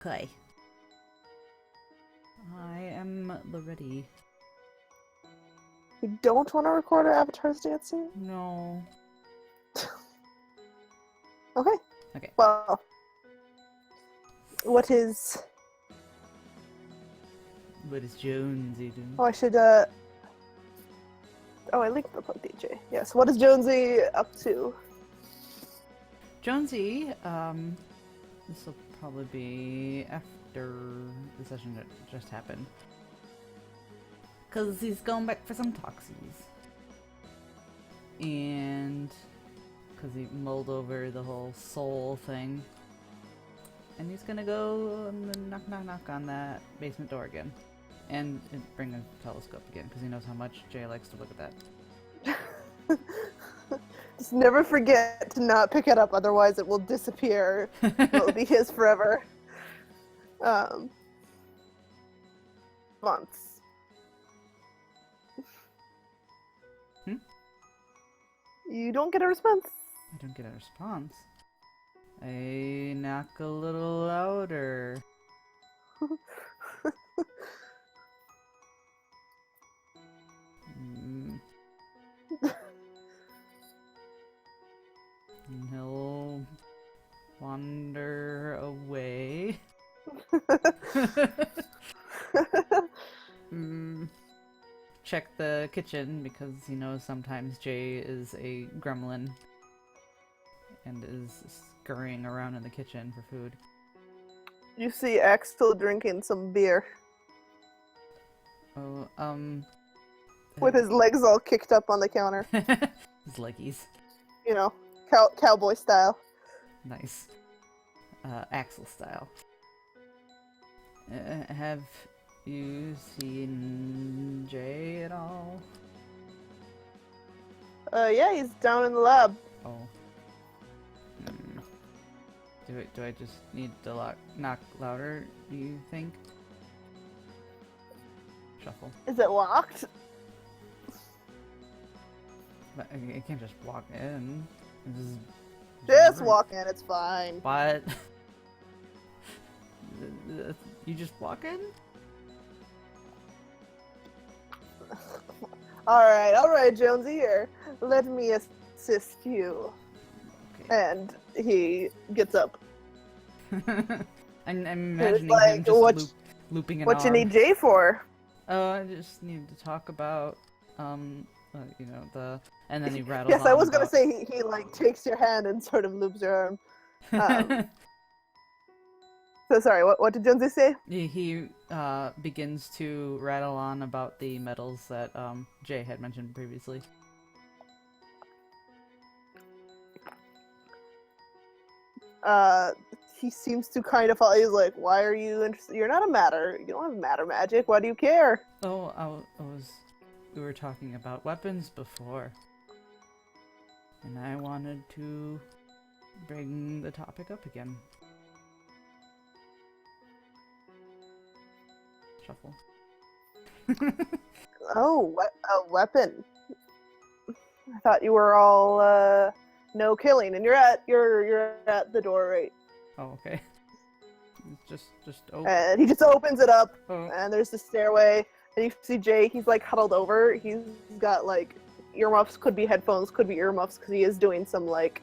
Okay. I am ready. You don't want to record our Avatar's dance scene? No. Okay. Okay. Well, what is... What is Jonesy doing? Oh, I should, Oh, I linked the plug DJ. Yes, what is Jonesy up to? Jonesy, this will probably be after the session that just happened. Because he's going back for some toxies. And because he mulled over the whole soul thing. And he's gonna go and knock knock knock on that basement door again. And bring a telescope again, because he knows how much Jay likes to look at that. Just never forget to not pick it up, otherwise it will disappear. It will be his forever. Months. Hmm? You don't get a response. I don't get a response. I knock a little louder. And he'll wander away. Check the kitchen because he knows sometimes Jay is a gremlin and is scurrying around in the kitchen for food. You see Axel drinking some beer. Oh, with his legs all kicked up on the counter. his leggies. You know, cowboy style. Nice. Axel style. Have you seen Jay at all? Yeah, he's down in the lab. Oh. Do I just need to knock louder, do you think? Shuffle. Is it locked? But I can't just walk in. Just walk in, it's fine. What? You just walk in? Alright, Jonesy, here. Let me assist you. Okay. And he gets up. I'm imagining like, him just looping an What arm. you need Jay for? Oh, I just need to talk about, you know, and then he rattles Yes, on I was gonna about... say he like takes your hand and sort of loops your arm. So sorry, what did Jonesy say? He begins to rattle on about the metals that Jay had mentioned previously. He seems to kind of follow. He's like, "Why are you interested? You're not a matter. You don't have matter magic. Why do you care?" Oh, we were talking about weapons before, and I wanted to bring the topic up again. Shuffle. Oh, a weapon. I thought you were all no killing, and you're at the door, right? Oh, okay. It's just open. And he just opens it up, Oh. and there's the stairway, and you see Jay. He's like huddled over. He's got like earmuffs, could be headphones, could be earmuffs, because he is doing some like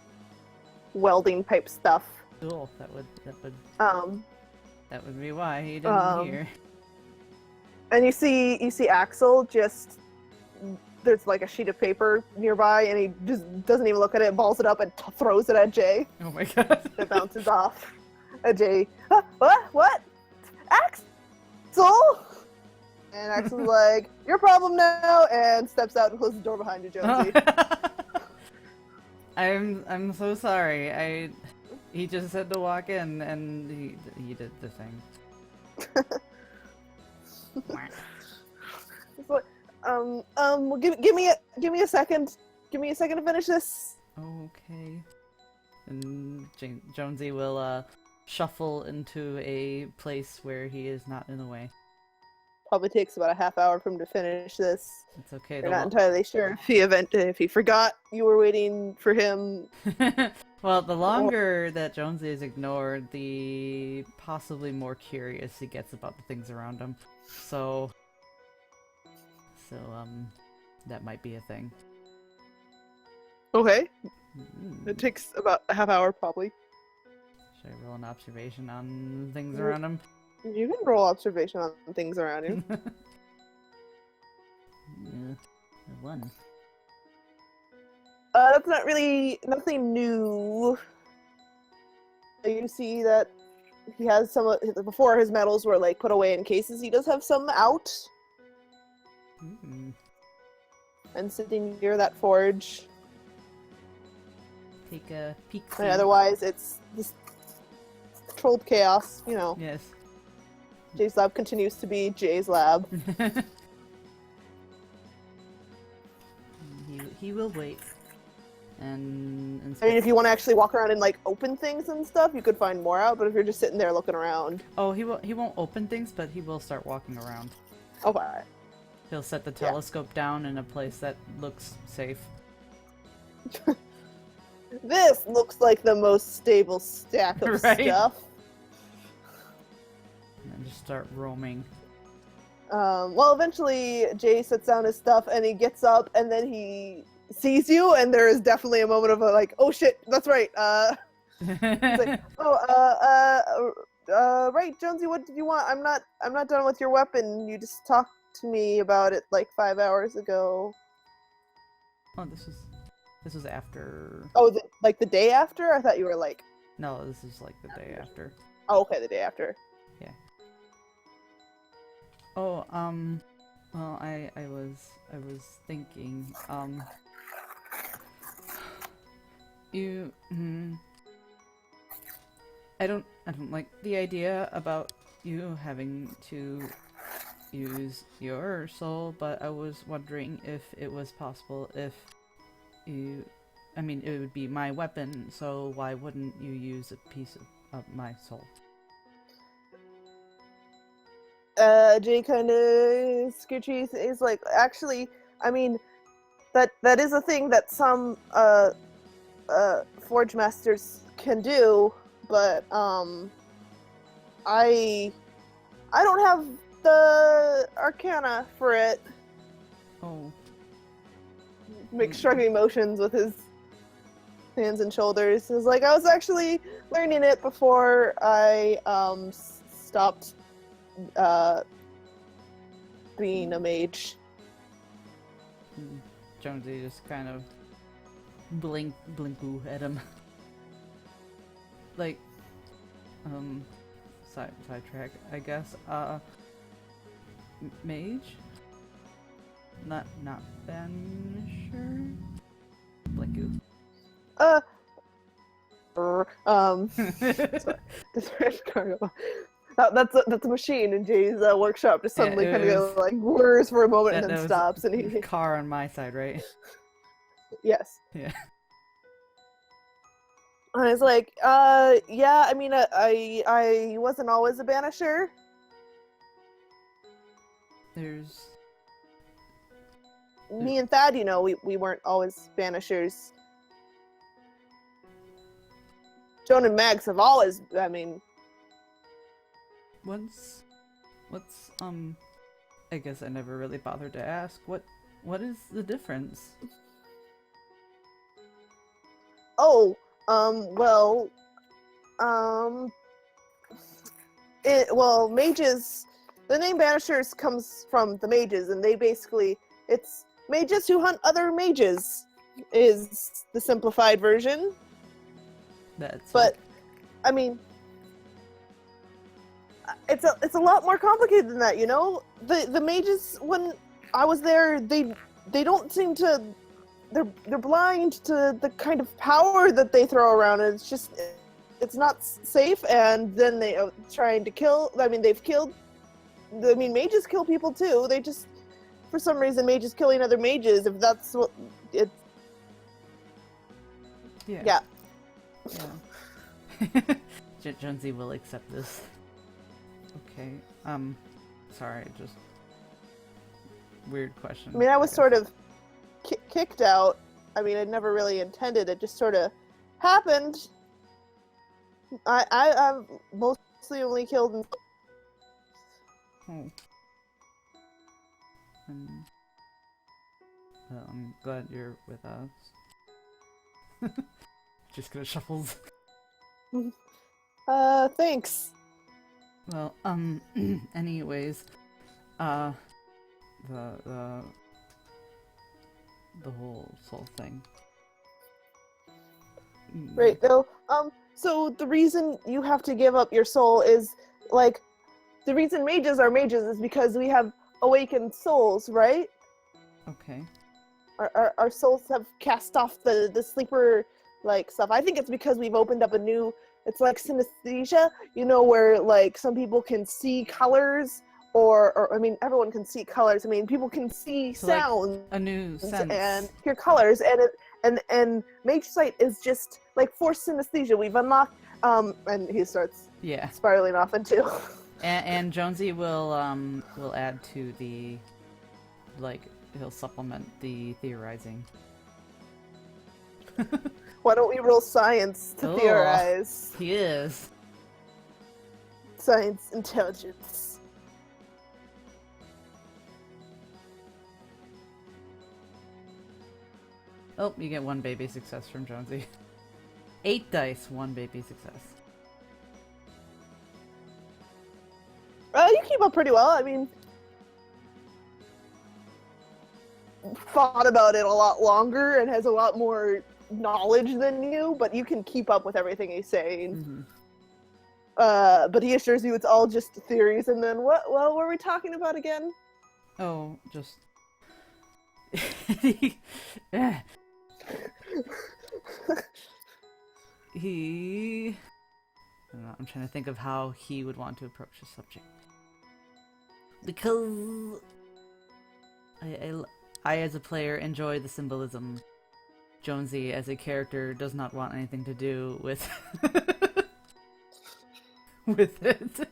welding type stuff. Cool. That would be why he didn't hear. And you see Axel just, there's like a sheet of paper nearby, and he just doesn't even look at it, balls it up, and throws it at Jay. Oh my god. It bounces off at Jay. What? Axel? And Axel's like, your problem now, and steps out and closes the door behind you, Jonesy. I'm so sorry. He just said to walk in, and he did the thing. It's like, give me a second. Give me a second to finish this. Okay. And Jonesy will shuffle into a place where he is not in the way. Probably takes about a half hour for him to finish this. It's okay. You're not entirely sure if he forgot you were waiting for him. Well, the longer that Jonesy is ignored, the possibly more curious he gets about the things around him. So, that might be a thing. Okay. Mm. It takes about a half hour, probably. Should I roll an observation on things around him? You can roll observation on things around you. Yeah, a 1. That's not really nothing new. You see that he has some before his medals were like put away in cases. He does have some out Mm. and sitting near that forge. Take a peek. And otherwise, it's this controlled chaos. You know, Yes. Jay's lab continues to be Jay's lab. he will wait. And I mean, if you want to actually walk around and like open things and stuff, you could find more out. But if you're just sitting there looking around, oh, he won't open things, but he will start walking around. okay. He'll set the telescope down in a place that looks safe. This looks like the most stable stack of Right? stuff. And then just start roaming. Well, eventually Jay sets down his stuff and he gets up and then he sees you and there is definitely a moment of a, like, oh shit, that's right. He's like, right, Jonesy, what did you want? I'm not done with your weapon. You just talked to me about it like 5 hours ago. Oh, this was after. Oh, like the day after? I thought you were like. No, this is like the day after. Oh, okay, the day after. Yeah. Oh, well, I was thinking, I don't like the idea about you having to use your soul, but I was wondering if it was possible if I mean, it would be my weapon, so why wouldn't you use a piece of my soul? Jay kind of sketchy is like, actually, I mean, that is a thing that some forge masters can do, but I don't have the arcana for it. Oh. Makes shrugging motions with his hands and shoulders. It's like, I was actually learning it before I stopped being a mage. Jonesy just kind of blink-oo at him. Like, sidetrack, I guess. Mage? Not banisher? Blink-oo. Sorry. That's a machine in Jay's workshop. Just suddenly Yeah, kind of like whirs for a moment and that then stops, and he. Car on my side, right? Yes. Yeah. And I was like, yeah. I mean, I wasn't always a banisher. There's. Me and Thad, you know, we weren't always banishers. Joan and Mags have always. I mean. What's I guess I never really bothered to ask. What is the difference? Oh, well, mages. The name Banishers comes from the mages, and they basically it's mages who hunt other mages. Is the simplified version. That's. But, I mean. It's a lot more complicated than that, you know? The mages, when I was there, they don't seem to. They're blind to the kind of power that they throw around, and it's not safe. And then they are trying to kill. I mean, they've killed. I mean, mages kill people too. They just, for some reason, mages killing other mages. If that's what it. Yeah. Jonesy will accept this. Okay. Sorry, just weird question. I mean, I was sort of kicked out. I mean, I never really intended it. Just sort of happened. I've mostly only killed. Oh. Well, I'm glad you're with us. Just gonna shuffles. Thanks. Well, anyways, the whole soul thing. Right, though. So the reason you have to give up your soul is, like, the reason mages are mages is because we have awakened souls, right? Okay. Our souls have cast off the sleeper, like, stuff. I think it's because we've opened up a new, it's like synesthesia, you know, where, like, some people can see colors, or I mean, everyone can see colors. I mean, people can see So, like, sounds a new sense. and hear colors, and mage sight is just like forced synesthesia. We've unlocked, and he starts Yeah. spiraling off into. And Jonesy will add to the, like, he'll supplement the theorizing. Why don't we roll science to Oh. theorize? He is. Science, intelligence. Oh, you get 1 baby success from Jonesy. 8 dice, 1 baby success. You keep up pretty well. I mean, thought about it a lot longer and has a lot more knowledge than you, but you can keep up with everything he's saying. Mm-hmm. But he assures you it's all just theories. And then what were we talking about again? Oh, just... He... I don't know, I'm trying to think of how he would want to approach the subject. Because... I as a player, enjoy the symbolism. Jonesy, as a character, does not want anything to do with... with it.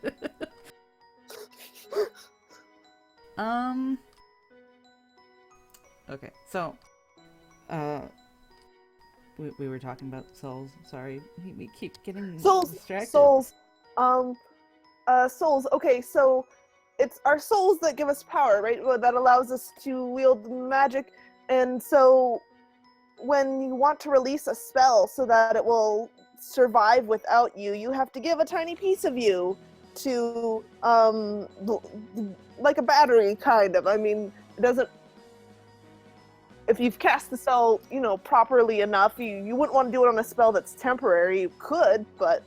Okay, so... We were talking about souls. Sorry, we keep getting distracted. Souls. Souls. Okay, so it's our souls that give us power, right? That allows us to wield magic. And so when you want to release a spell so that it will survive without you, you have to give a tiny piece of you to, like a battery, kind of. I mean, it doesn't... If you've cast the spell, you know, properly enough, you wouldn't want to do it on a spell that's temporary. You could, but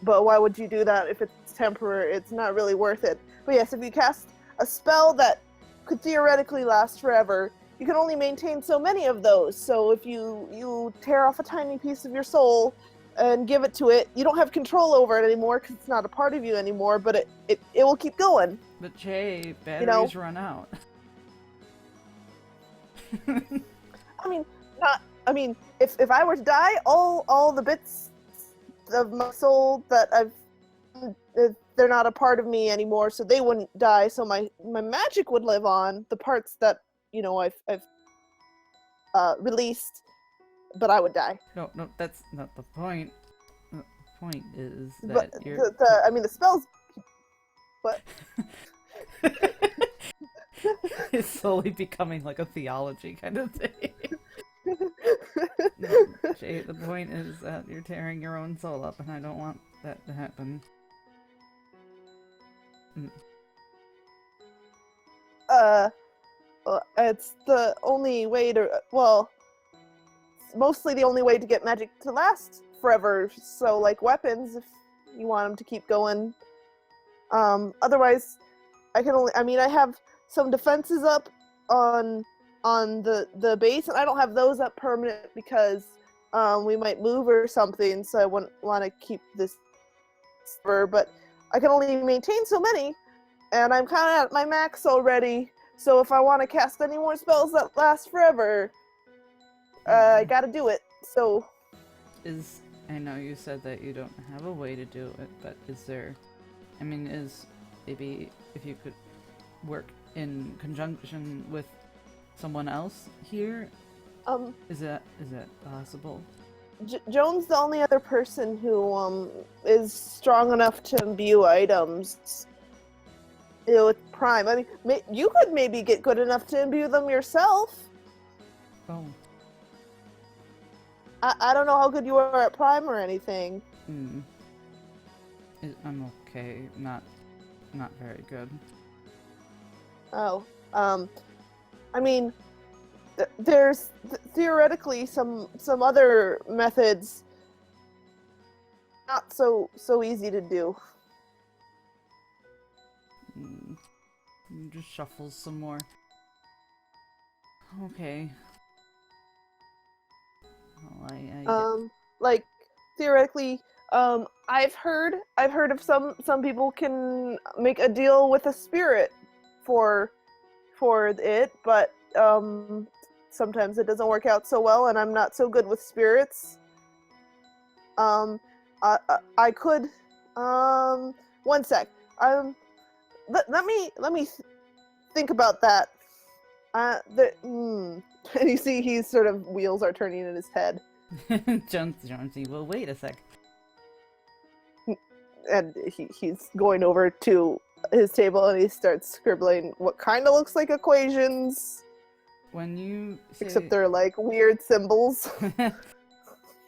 why would you do that if it's temporary? It's not really worth it. But yes, if you cast a spell that could theoretically last forever, you can only maintain so many of those. So if you tear off a tiny piece of your soul and give it to it, you don't have control over it anymore because it's not a part of you anymore, but it will keep going. But Jay, batteries run out. If I were to die, all the bits of my soul that they're not a part of me anymore, so they wouldn't die. So my magic would live on, the parts that, you know, I've released, but I would die. No, that's not the point. The point is But that you're... the spells. But it's slowly becoming like a theology kind of thing. No, Jay, the point is that you're tearing your own soul up, and I don't want that to happen. It's the only way to, well, it's mostly the only way to get magic to last forever. So, like weapons, if you want them to keep going. Otherwise, I have some defenses up on the base, and I don't have those up permanent because we might move or something, so I wouldn't want to keep this forever, but I can only maintain so many, and I'm kind of at my max already, so if I want to cast any more spells that last forever, I gotta do it. So I know you said that you don't have a way to do it, but is there, maybe if you could work in conjunction with someone else here, Is that possible? Joan's the only other person who is strong enough to imbue items, with Prime. I mean, you could maybe get good enough to imbue them yourself. Oh. I don't know how good you are at Prime or anything. I'm okay. Not very good. Oh, I mean, there's theoretically some other methods not so easy to do. Just shuffles some more. Okay. Well, Like theoretically, I've heard of some people can make a deal with a spirit for it, but sometimes it doesn't work out so well, and I'm not so good with spirits. I could, one sec. Let me think about that. And you see, he's sort of wheels are turning in his head, Jonesy. Well, wait a sec. and he's going over to his table and he starts scribbling what kind of looks like equations. When you say... Except they're like weird symbols.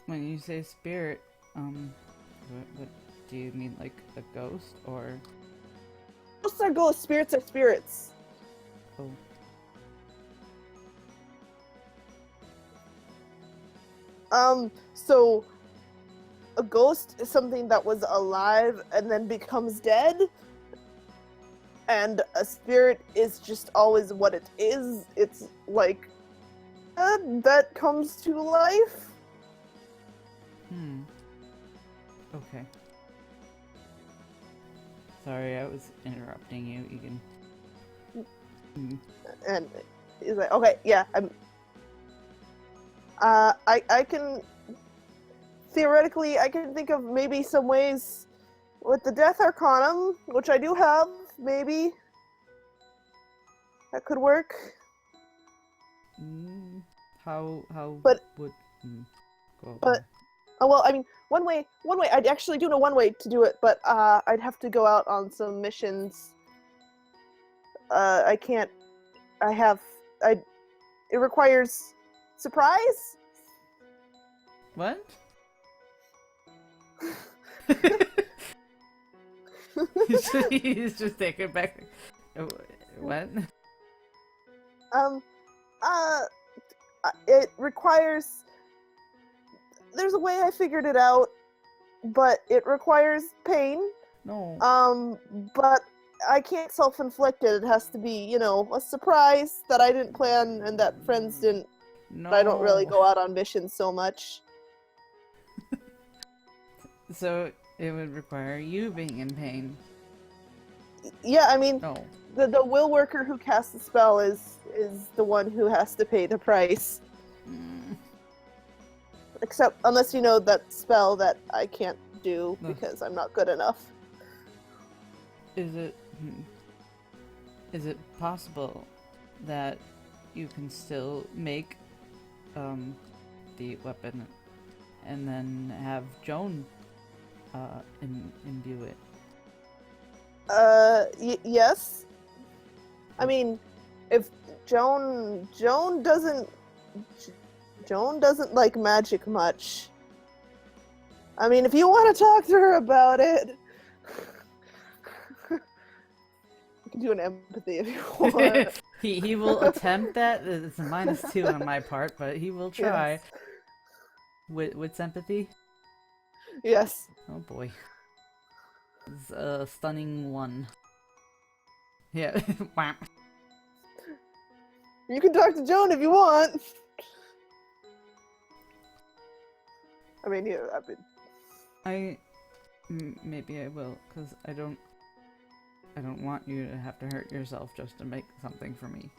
When you say spirit, what do you mean, like a ghost or? Ghosts are ghosts, spirits are spirits. Oh. So a ghost is something that was alive and then becomes dead. And a spirit is just always what it is. It's like that comes to life. Okay. Sorry, I was interrupting you. You can... And he's like, okay, yeah, I can theoretically I can think of maybe some ways with the Death Arcanum, which I do have, maybe that could work. How but would go but well, I mean, one way I actually do know one way to do it, but I'd have to go out on some missions. I can't. It requires surprise. What? He's just taken back. What? It requires. There's a way I figured it out, but it requires pain. No. But I can't self-inflict it. It has to be, a surprise that I didn't plan and that friends didn't. No. I don't really go out on missions so much. So it would require you being in pain. Yeah, I mean, No. The will worker who casts the spell is the one who has to pay the price. Except unless you know that spell that I can't do because I'm not good enough. Is it possible that you can still make the weapon and then have Joan imbue it? Yes. I mean, if Joan doesn't like magic much. I mean, if you want to talk to her about it, you can do an empathy if you want. he will attempt that. It's a -2 on my part, but he will try. Yes. With sympathy? Yes. Oh boy. It's a stunning 1. Yeah. You can talk to Joan if you want. I mean, yeah, maybe I will, because I don't want you to have to hurt yourself just to make something for me.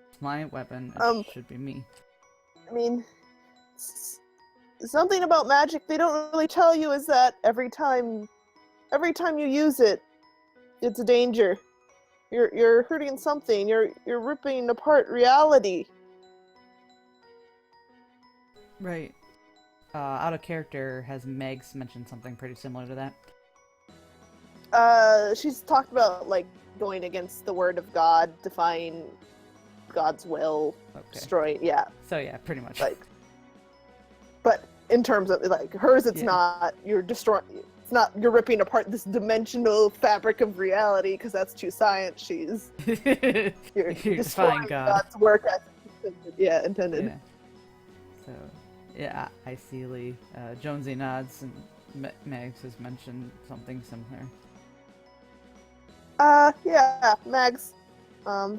It's my weapon. It should be me. I mean, something about magic they don't really tell you is that every time you use it, it's a danger. You're hurting something. You're ripping apart reality. Right. Out of character, has Megs mentioned something pretty similar to that? She's talked about like going against the word of God, defying God's will, Okay. destroy. Yeah, So yeah, pretty much. like, but in terms of like hers, it's Yeah. not you're destroying. It's not you're ripping apart this dimensional fabric of reality because that's too science. She's you're defying destroying God. God's work as intended. Yeah, intended. Yeah. So, yeah, I see Lee. Jonesy nods, and Megs has mentioned something similar. Yeah, Mags.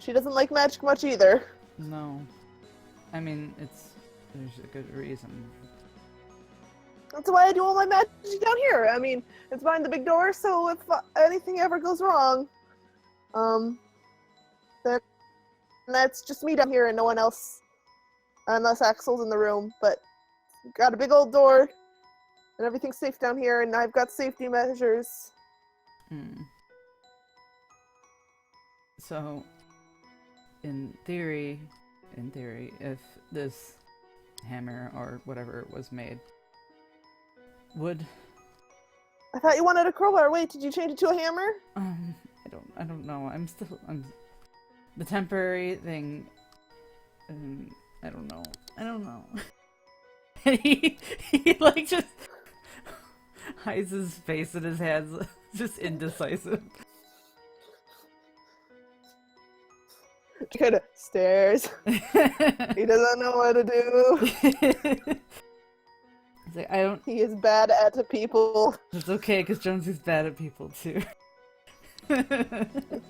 She doesn't like magic much either. No. I mean, there's a good reason. That's why I do all my magic down here. I mean, it's behind the big door, so if anything ever goes wrong, then that's just me down here and no one else, unless Axel's in the room. But got a big old door, and everything's safe down here, and I've got safety measures. Hmm. So, in theory, if this hammer or whatever was made, would I thought you wanted a crowbar. Wait, did you change it to a hammer? I don't know. I'm the temporary thing. I don't know. And he like just hides his face in his hands, just indecisive. Kind of stares. He doesn't know what to do. It's like, I don't. He is bad at people. It's okay, because Jonesy's bad at people too. It's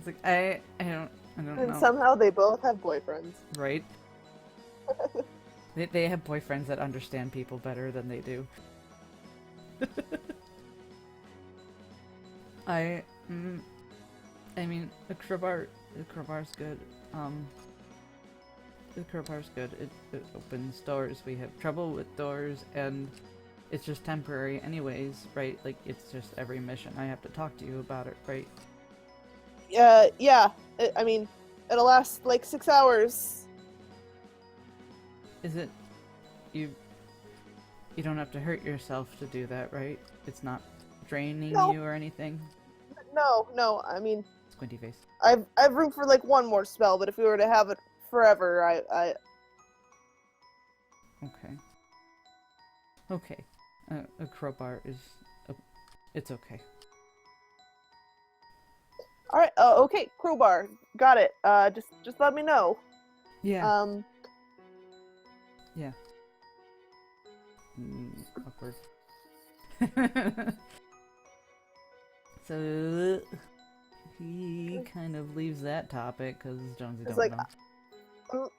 like I don't And know. somehow they both have boyfriends. Right? They have boyfriends that understand people better than they do. I mean, the crowbar's good. The crowbar's good. It opens doors. We have trouble with doors, and it's just temporary anyways, right? Like, it's just every mission I have to talk to you about it, right? Yeah. I mean, it'll last like 6 hours. Is it... You don't have to hurt yourself to do that, right? It's not draining No. you or anything? No. I mean, Squinty face. I've room for like one more spell, but if we were to have it forever, I Okay. A crowbar is... it's okay. All right. Okay. Crowbar. Got it. Just let me know. Yeah. Yeah. Awkward. So he kind of leaves that topic because Jonesy It's don't like, know.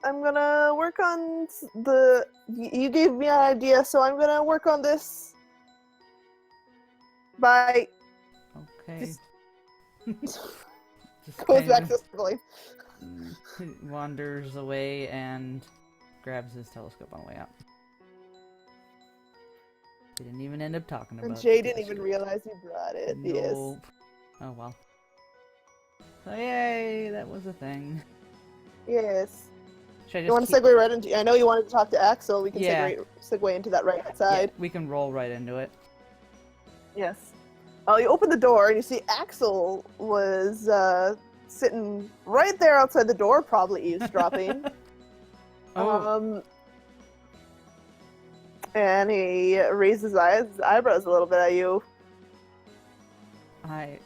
I'm gonna work on you gave me an idea, so I'm gonna work on this. Bye. Okay. Just Goes kind back of to scribbling. wanders away and grabs his telescope on the way out. He didn't even end up talking about And it. Jay didn't even realize you brought it. Yes. Nope. Oh well. So yay, that was a thing. Yes. Should I You want just to segue right into? I know you wanted to talk to Axel. We can Yeah. segue into that right Yeah, outside. we can roll right into it. Yes. Oh, you open the door and you see Axel was sitting right there outside the door, probably eavesdropping. Oh. And he raised his eyebrows a little bit at you. I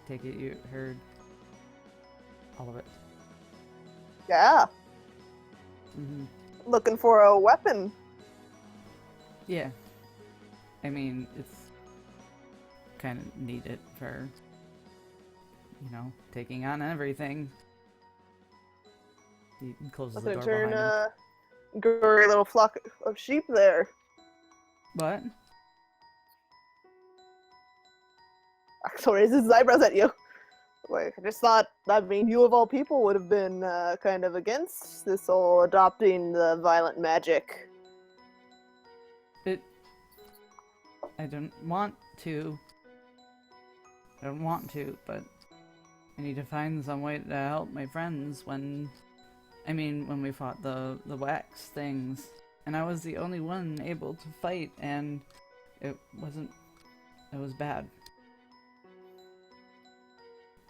take it you heard all of it. Yeah. Mm-hmm. Looking for a weapon. Yeah. I mean, it's kind of needed for, taking on everything. He closes the Looking to door turn behind him. a gory little flock of sheep there. What? Axel raises his eyebrows at you. Like, I just thought, you of all people would have been kind of against this whole adopting the violent magic. I don't want to, but I need to find some way to help my friends when I mean, when we fought the wax things, and I was the only one able to fight, and it wasn't. It was bad.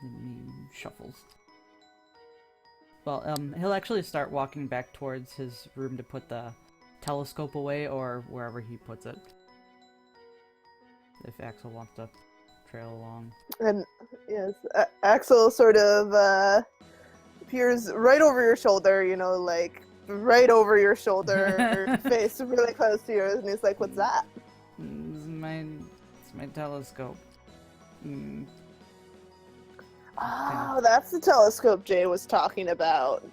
And he shuffles. Well, he'll actually start walking back towards his room to put the telescope away, or wherever he puts it. If Axel wants to trail along. And yes, Axel sort of appears right over your shoulder, you know, like right over your shoulder, face really close to yours, and he's like, "What's that?" It's my telescope. Mm. Oh, that's the telescope Jay was talking about.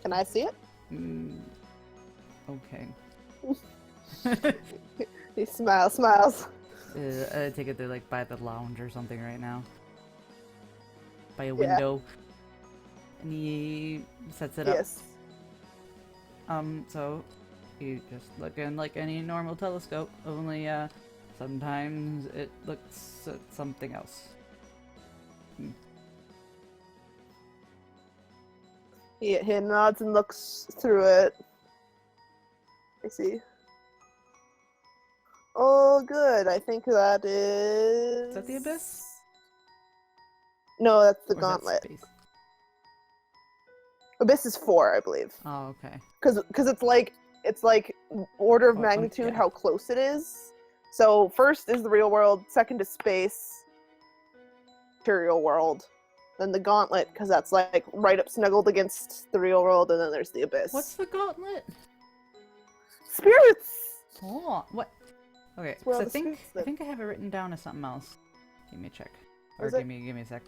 Can I see it? Okay. He smiles. I take it they're like by the lounge or something right now. By a window. And he sets it up. Yes. So you just look in like any normal telescope, only sometimes it looks at something else. He nods and looks through it. I see. Oh, good. I think that is... Is that the abyss? No, that's the Or is that gauntlet. space? Abyss is 4, I believe. Oh, okay. Because it's like order of Oh, magnitude yeah. how close it is. So first is the real world, second is space, material world, then the gauntlet, because that's like right up snuggled against the real world, and then there's the abyss. What's the gauntlet? Spirits? Oh, what? Okay, It's where all so the spirits I live. think I have it written down as something else. Give me a check. Or Is it? give me a sec.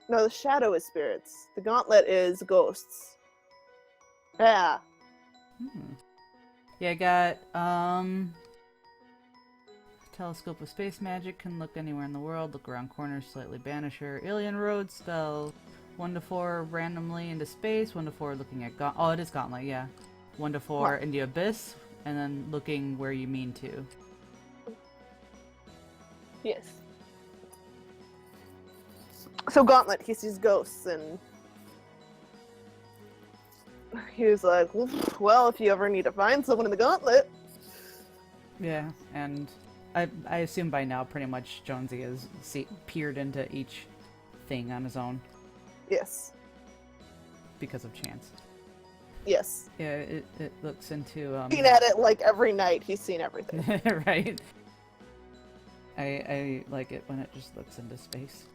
No, the shadow is spirits. The gauntlet is ghosts. Yeah. Yeah, I got, telescope with space magic, can look anywhere in the world, look around corners, slightly banisher, alien road spell, 1 to 4 randomly into space, 1 to 4 looking at oh, it is gauntlet, yeah. 1 to 4 What? into abyss, and then looking where you mean to. Yes. So gauntlet, he sees ghosts, and he was like, well, if you ever need to find someone in the gauntlet. Yeah, and I assume by now pretty much Jonesy has peered into each thing on his own. Yes. Because of chance. Yes. Yeah, it looks into Looking at it like every night, he's seen everything. right. I like it when it just looks into space.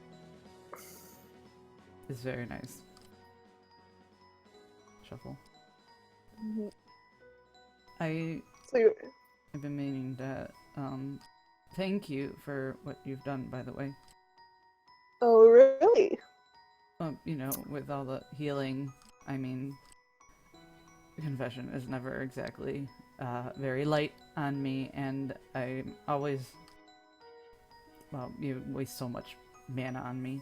It's very nice. Shuffle. Mhm. I've been meaning to thank you for what you've done, by the way. Oh, really? You know, with all the healing, I mean, confession is never exactly very light on me, and I always, well, you waste so much mana on me.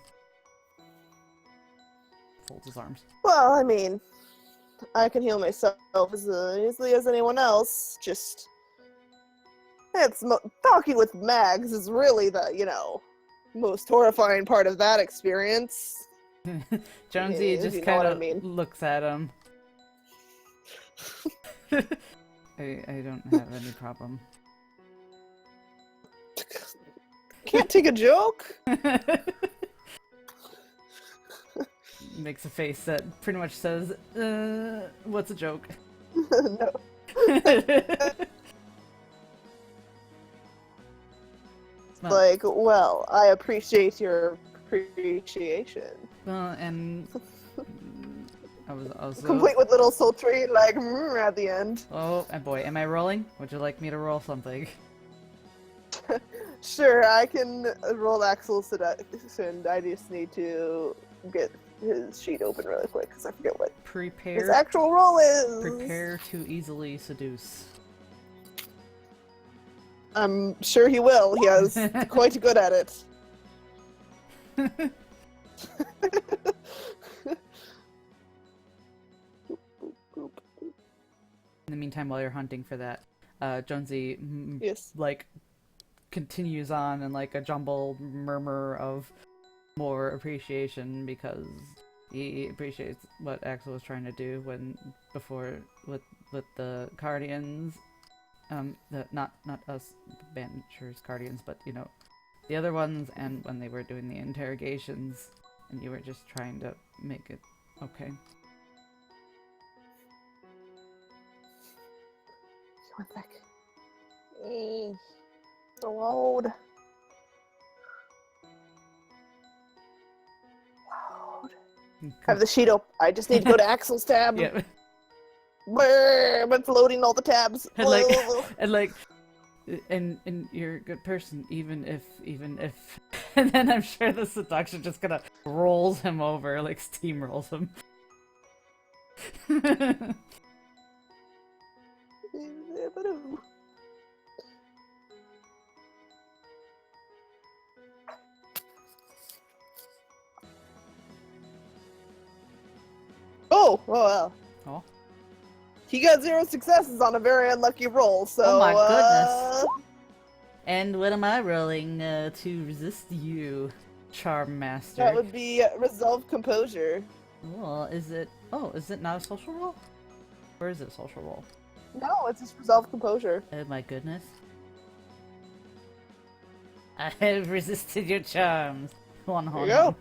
Folds his arms. Well, I mean, I can heal myself as easily as anyone else. Just, talking with Mags is really the, most horrifying part of that experience. Jonesy If just you know kind what I of mean. looks at him. I don't have any problem. Can't take a joke? Makes a face that pretty much says, what's a joke? No. Well, Like, well, I appreciate your appreciation. well, and I was also... Complete with little sultry, like, at the end. Oh, and boy, am I rolling? Would you like me to roll something? Sure, I can roll Axel's seduction. I just need to get his sheet open really quick, because I forget what his Prepare actual roll is. to easily seduce. I'm sure he will. He is quite good at it. In the meantime, while you're hunting for that, Jonesy, Yes. like, continues on in, like, a jumbled murmur of more appreciation because he appreciates what Axel was trying to do before with the Guardians. Not us Banishers Guardians, but you know, the other ones, and when they were doing the interrogations, and you were just trying to make it okay. One sec. So loud. Loud. I have the sheet open. I just need to go to Axel's tab. Yeah. Brrr, but it's loading all the tabs. And you're a good person, even if, and then I'm sure the seduction just kind of rolls him over, like steamrolls him. Oh, well. Oh. He got 0 successes on a very unlucky roll, so... Oh my goodness. And what am I rolling to resist you, Charm Master? That would be Resolve Composure. Well, is it not a social roll? Or is it a social roll? No, it's just Resolve Composure. Oh my goodness. I have resisted your charms. There you go.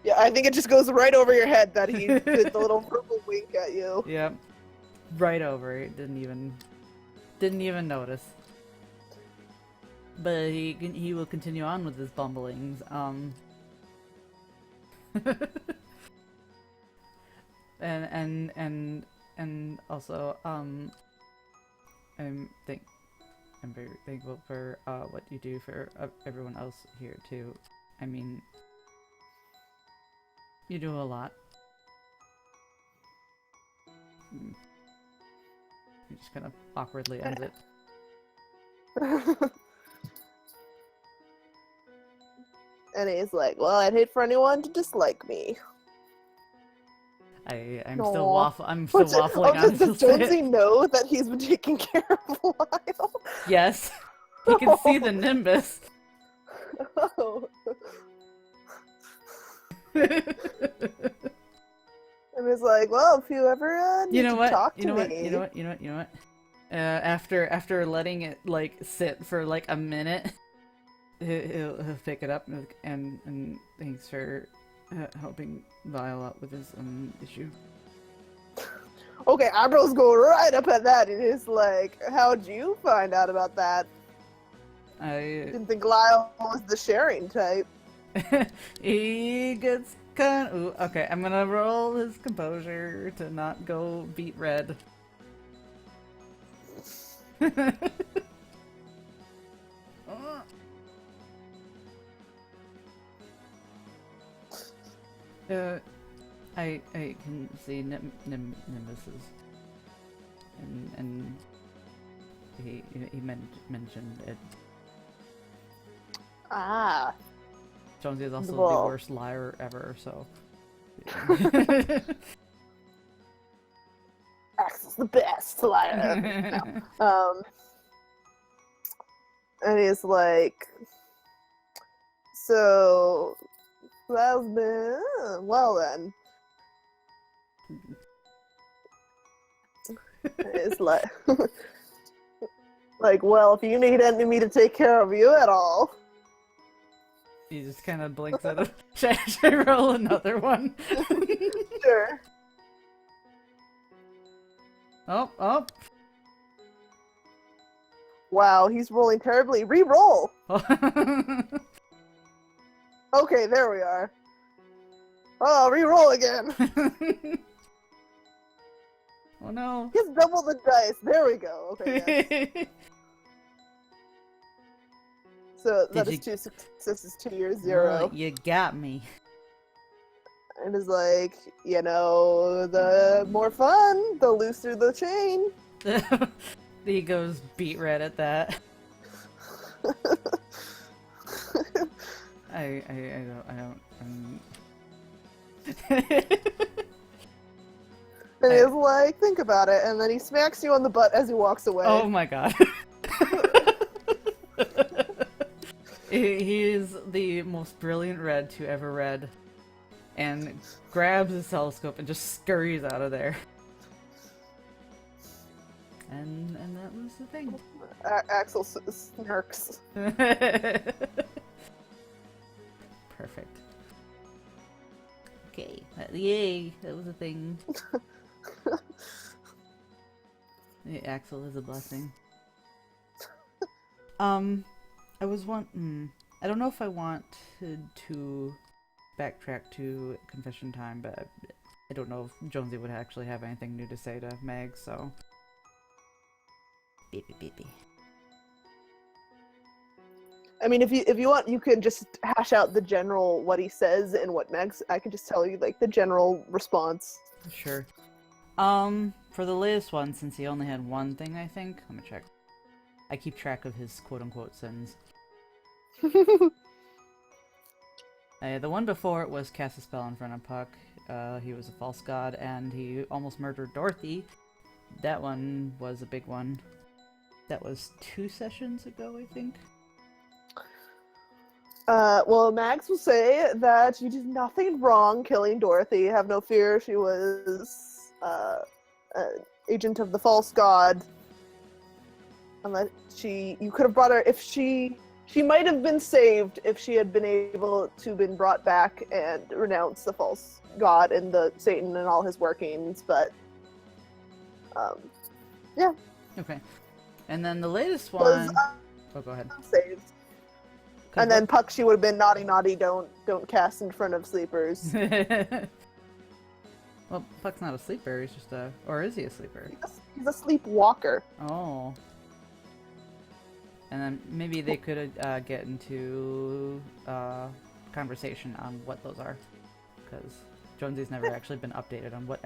Yeah, I think it just goes right over your head that he did the little purple wink at you. Yep. Right over. It didn't even notice. But he will continue on with his bumblings. and also I'm very thankful for what you do for everyone else here too. I mean, you do a lot. He just kind of awkwardly ends it. And he's like, well, I'd hate for anyone to dislike me. I'm still waffling on. Does Jonesy know that he's been taking care of Lyle? Yes. He can see the Nimbus. Oh. And he's like, well, if you ever need to talk to me. You know what? After letting it like sit for like a minute, he'll pick it up and thanks for helping Lyle out with his issue. Okay, eyebrows go right up at that, and he's like, how'd you find out about that? I didn't think Lyle was the sharing type. He gets kind of... Ooh, okay, I'm gonna roll his composure to not go beat red. I can see Nimbuses, and he mentioned it. Ah. Jonesy is also the worst liar ever, so. Axel's the best liar. No. And he's like, so, well then. It's like, well, if you need me to take care of you at all. He just kind of blinks at it. Should I roll another one? Sure. Oh. Wow, he's rolling terribly. Re-roll! Okay, there we are. Oh, re-roll again! Oh no. Just double the dice. There we go. Okay, yes. So that is 2 successes to your 0. Oh, you got me. And it's like, you know, the more fun, the looser the chain. He goes beat red at that. I don't. And he's like, think about it, and then he smacks you on the butt as he walks away. Oh my god. He is the most brilliant red to ever read, and grabs his telescope and just scurries out of there. And that was the thing. Axel snarks. Perfect. Okay, yay, that was a thing. Yeah, Axel is a blessing. I don't know if I wanted to backtrack to confession time, but I don't know if Jonesy would actually have anything new to say to Meg, so... Baby. I mean, if you want, you can just hash out the general what he says and what Max. I can just tell you like the general response. Sure. For the latest one, since he only had one thing, I think. Let me check. I keep track of his quote-unquote sins. The one before it was cast a spell in front of Puck. He was a false god, and he almost murdered Dorothy. That one was a big one. That was 2 sessions ago, I think. Well, Max will say that you did nothing wrong killing Dorothy. Have no fear, she was agent of the false god. Unless you could have brought her if she might have been saved if she had been able to been brought back and renounce the false god and the Satan and all his workings. But yeah. Okay. And then the latest one. Oh, go ahead. Saved. And then Puck, she would have been naughty, don't cast in front of sleepers. Well, Puck's not a sleeper, he's just a... Or is he a sleeper? He's a sleepwalker. Oh. And then maybe they could get into conversation on what those are. Because Jonesy's never actually been updated on what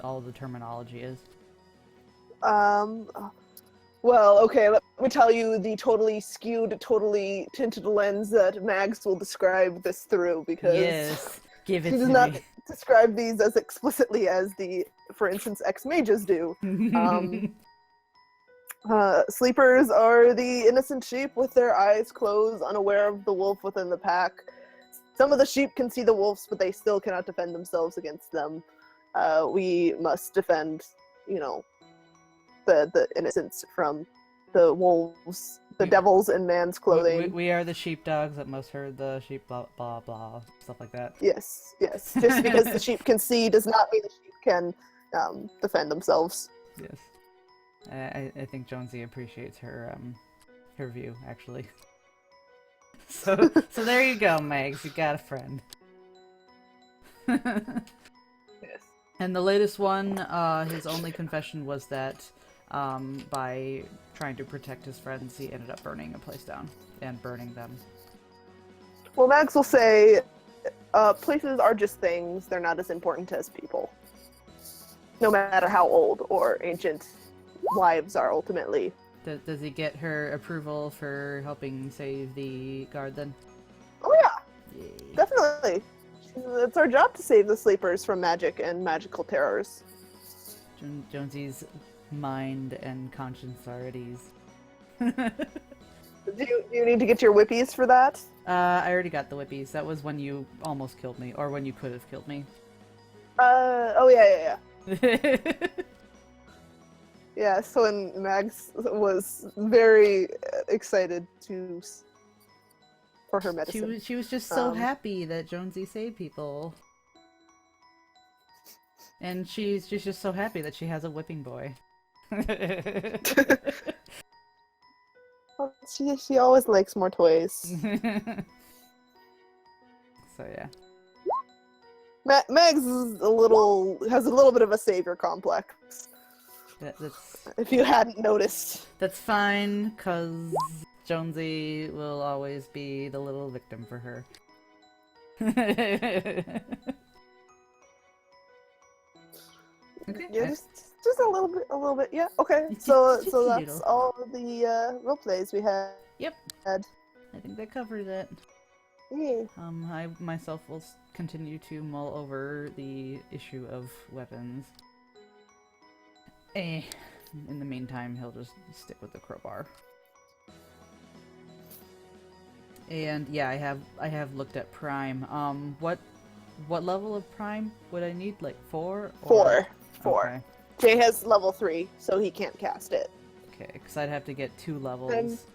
all the terminology is. Well, okay, let me tell you the totally skewed, totally tinted lens that Mags will describe this through, because yes, give it she does not describe these as explicitly as for instance, ex-mages do. Sleepers are the innocent sheep with their eyes closed, unaware of the wolf within the pack. Some of the sheep can see the wolves, but they still cannot defend themselves against them. We must defend, the innocents from the wolves, the devils in man's clothing. We are the sheepdogs that must herd the sheep, blah, blah, blah, stuff like that. Yes. Just because the sheep can see does not mean the sheep can defend themselves. Yes. I think Jonesy appreciates her view, actually. So there you go, Megs. You got a friend. Yes. And the latest one, his only confession was that by trying to protect his friends, he ended up burning a place down and burning them. Well, Max will say, places are just things. They're not as important as people. No matter how old or ancient lives are ultimately. Does he get her approval for helping save the guard then? Oh yeah, yay. Definitely. It's our job to save the sleepers from magic and magical terrors. Jonesy's mind and conscience are at ease. Do you need to get your whippies for that? I already got the whippies. That was when you almost killed me, or when you could have killed me. Oh yeah. Yeah, so when Mags was very excited for her medicine. She was just so happy that Jonesy saved people. And she's just so happy that she has a whipping boy. Well, she always likes more toys. So yeah. Mags is has a little bit of a savior complex. That's if you hadn't noticed. That's fine, cause Jonesy will always be the little victim for her. Okay. Yeah, just a little bit. Yeah. Okay. So that's all the role plays we had. Yep. I think that covers it. Yeah. I myself will continue to mull over the issue of weapons. In the meantime, he'll just stick with the crowbar. And yeah, I have looked at Prime. What level of Prime would I need? Like 4? Or... 4. Okay. Jay has level 3, so he can't cast it. Okay, because I'd have to get 2 And levels.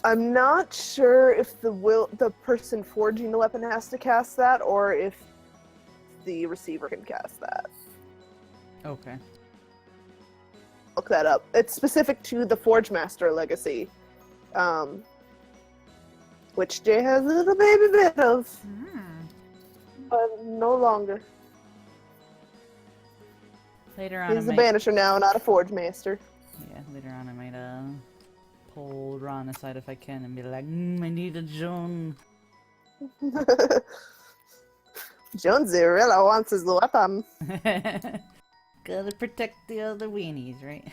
I'm not sure if the person forging the weapon has to cast that, or if the receiver can cast that. Okay. Look that up. It's specific to the Forge Master legacy, which Jay has a little baby bit of, but no longer. Later on, He's a I might... Banisher now, not a Forge Master. Yeah, later on I might pull Ron aside if I can and be like, I need a Joan. Jonesy really wants his weapon. Gotta protect the other weenies, right?